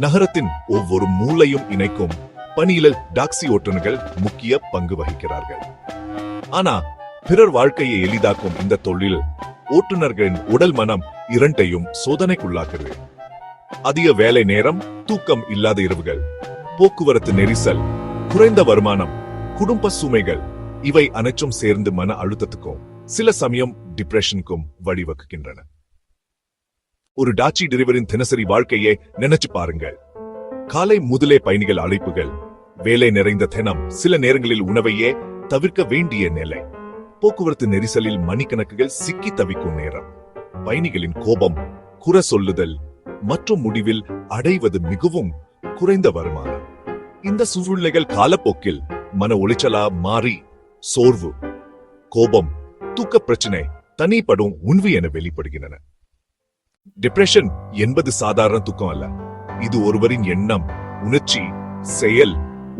நகரத்தின் ஒவ்வொரு மூலையும் இணைக்கும் பணியில டாக்ஸி ஓட்டுநர்கள் முக்கிய பங்கு வகிக்கிறார்கள். ஆனா பிறர் வாழ்க்கையை எளிதாக்கும் இந்த தொழில் ஓட்டுநர்களின் உடல் மனம் இரண்டையும் சோதனைக்குள்ளாக்குது. அதிக வேலை நேரம், தூக்கம் இல்லாத இரவுகள், போக்குவரத்து நெரிசல், குறைந்த வருமானம், குடும்ப சுமைகள் இவை அனைத்தும் சேர்ந்து மன அழுத்தத்துக்கும் சில சமயம் டிப்ரெஷனுக்கும் வழிவகுக்கின்றன. ஒரு டாக்ஸி டிரைவரின் தினசரி வாழ்க்கையை நினைச்சு பாருங்கள். காலை முதலே பயணிகள் அழைப்புகள், வேலை நிறைந்த தினம், சில நேரங்களில் உணவையே தவிர்க்க வேண்டிய நிலை, போக்குவரத்து நெரிசலில் மணிக்கணக்குகள் சிக்கி தவிக்கும் நேரம், பயணிகளின் கோபம், குறை சொல்லுதல் மற்றும் முடிவில் அடைவது மிகவும் குறைந்த வருமானம். இந்த சூழ்நிலைகள் காலப்போக்கில் மன உளைச்சலா மாறி சோர்வு, கோபம், தூக்க பிரச்சனை, தனிப்படும் உண்வு என வெளிப்படுகின்றன. டிப்ரெஷன் என்பது சாதாரண தூக்கம் அல்ல. இது ஒருவரின் எண்ணம், உணர்ச்சி, செயல்,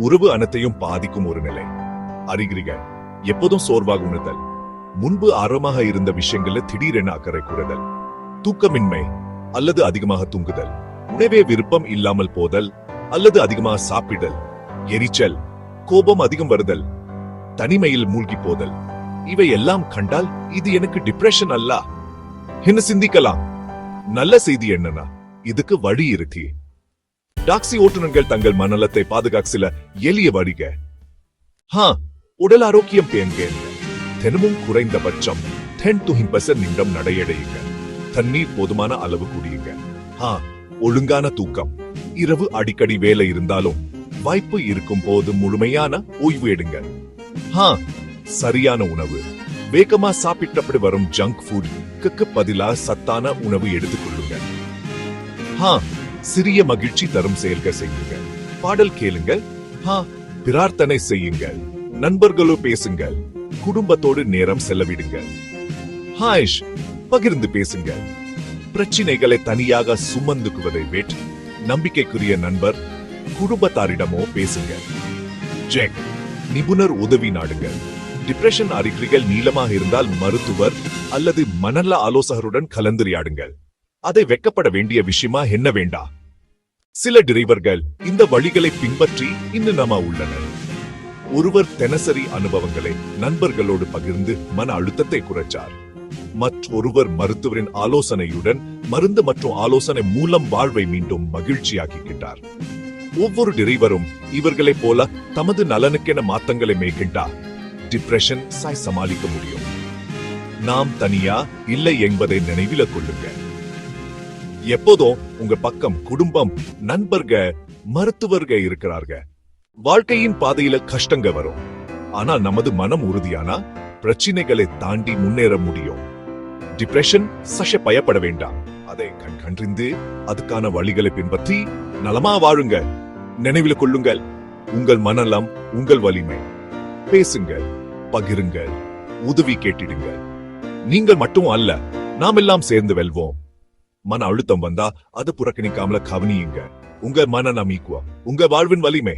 உறவு அனைத்தையும் பாதிக்கும் ஒரு நிலை. அறிகுறிகள்: எப்போதும் சோர்வாக உணர்தல், முன்பு ஆர்வமாக இருந்த விஷயங்கள்ல திடீரென அக்கறை குறைதல், தூக்கமின்மை அல்லது அதிகமாக தூங்குதல், உணவே விருப்பம் இல்லாமல் போதல் அல்லது அதிகமாக சாப்பிடல், எரிச்சல், கோபம் அதிகம் வருதல், தனிமையில் மூழ்கி போதல். இவை எல்லாம் கண்டால் இது எனக்கு டிப்ரெஷன் அல்ல என்ன சிந்திக்கலாம். நல்ல செய்தி என்னன்னா இதுக்கு வழி இருக்கு. டாக்ஸி ஓட்டுநர்கள் தங்கள் மனநலத்தை பாதுகாக்க சில எளிய வழிக. உடல் ஆரோக்கியம் பேங்க. தினமும் குறைந்தபட்சம் 10 to 15 நிமிடம் நடையடையுங்க. தண்ணீர் போதுமான அளவு குடியுங்க. ஒழுங்கான தூக்கம். இரவு அடிக்கடி வேலை இருந்தாலும் வாய்ப்பு இருக்கும் போது முழுமையான ஓய்வு எடுங்க. சரியான உணவு. வேகமா சாப்பிட்டப்படி வரும் ஜங்க் ஃபுட்க்கு பதிலா சத்தான உணவு எடுத்துக்கொள்ளுங்க. சிறிய மகிழ்ச்சி தரும் செயல்கள் செய்யுங்க. பாடல் கேளுங்க. பிரார்த்தனை செய்யுங்கள். நண்பர்களோடு பேசுங்கள். குடும்பத்தோடு நேரம் செலவிடுங்க. பகிர்ந்து பேசுங்க. பிரச்சினைகளை தனியாக சுமந்துக்குவதை விட்டு நம்பிக்கைக்குரிய நண்பர், குடும்பத்தாரிடமோ பேசுங்க. நிபுணர் உதவி நாடுங்க. டிப்ரெஷன் அறிகுறிகள் நீளமாக இருந்தால் மருத்துவர் அல்லது மனநல ஆலோசகருடன் கலந்துரையாடுங்கள். அதை வெட்கப்பட வேண்டிய விஷயமா என்ன வேண்டா. சில டிரைவர்கள் இந்த வழிகளை பின்பற்றி இன்னும் உள்ளனர். ஒருவர் தினசரி அனுபவங்களை நண்பர்களோடு பகிர்ந்து மன அழுத்தத்தை குறைச்சார். மற்றொருவர் மருத்துவரின் ஆலோசனையுடன் மருந்து மற்றும் ஆலோசனை மூலம் வாழ்வை மீண்டும் மகிழ்ச்சியாக்கிக்கிட்டார். ஒவ்வொரு டிரைவரும் இவர்களைப் போல தமது நலனுக்கென மாற்றங்களை மேற்கொண்டார் டிப்ரெஷன் சமாளிக்க முடியும். நாம் தனியா இல்லை என்பதை நினைவில் கொள்ளுங்க. எப்போதும் உங்க பக்கம் குடும்பம், நண்பர்க, மருத்துவர்க இருக்கிறார்க. வாழ்க்கையின் பாதையில கஷ்டங்க வரும். ஆனா நமது மனம் உறுதியானா பிரச்சனைகளை தாண்டி முன்னேற முடியும். டிப்ரெஷன் பயப்பட வேண்டாம். அதை கண்டறிந்து அதுக்கான வழிகளை பின்பற்றி நலமா வாழுங்க. நினைவில் கொள்ளுங்கள், உங்கள் மனநலம் உங்கள் வலிமை. பேசுங்கள், பகிருங்கள், உதவி கேட்டிடுங்க. நீங்கள் மட்டும் அல்ல, நாம் எல்லாம் சேர்ந்து வெல்வோம். மன அழுத்தம் வந்தா அது புறக்கணிக்காமல கவனியுங்க. உங்க மனநலம் உங்க வாழ்வின் வலிமை.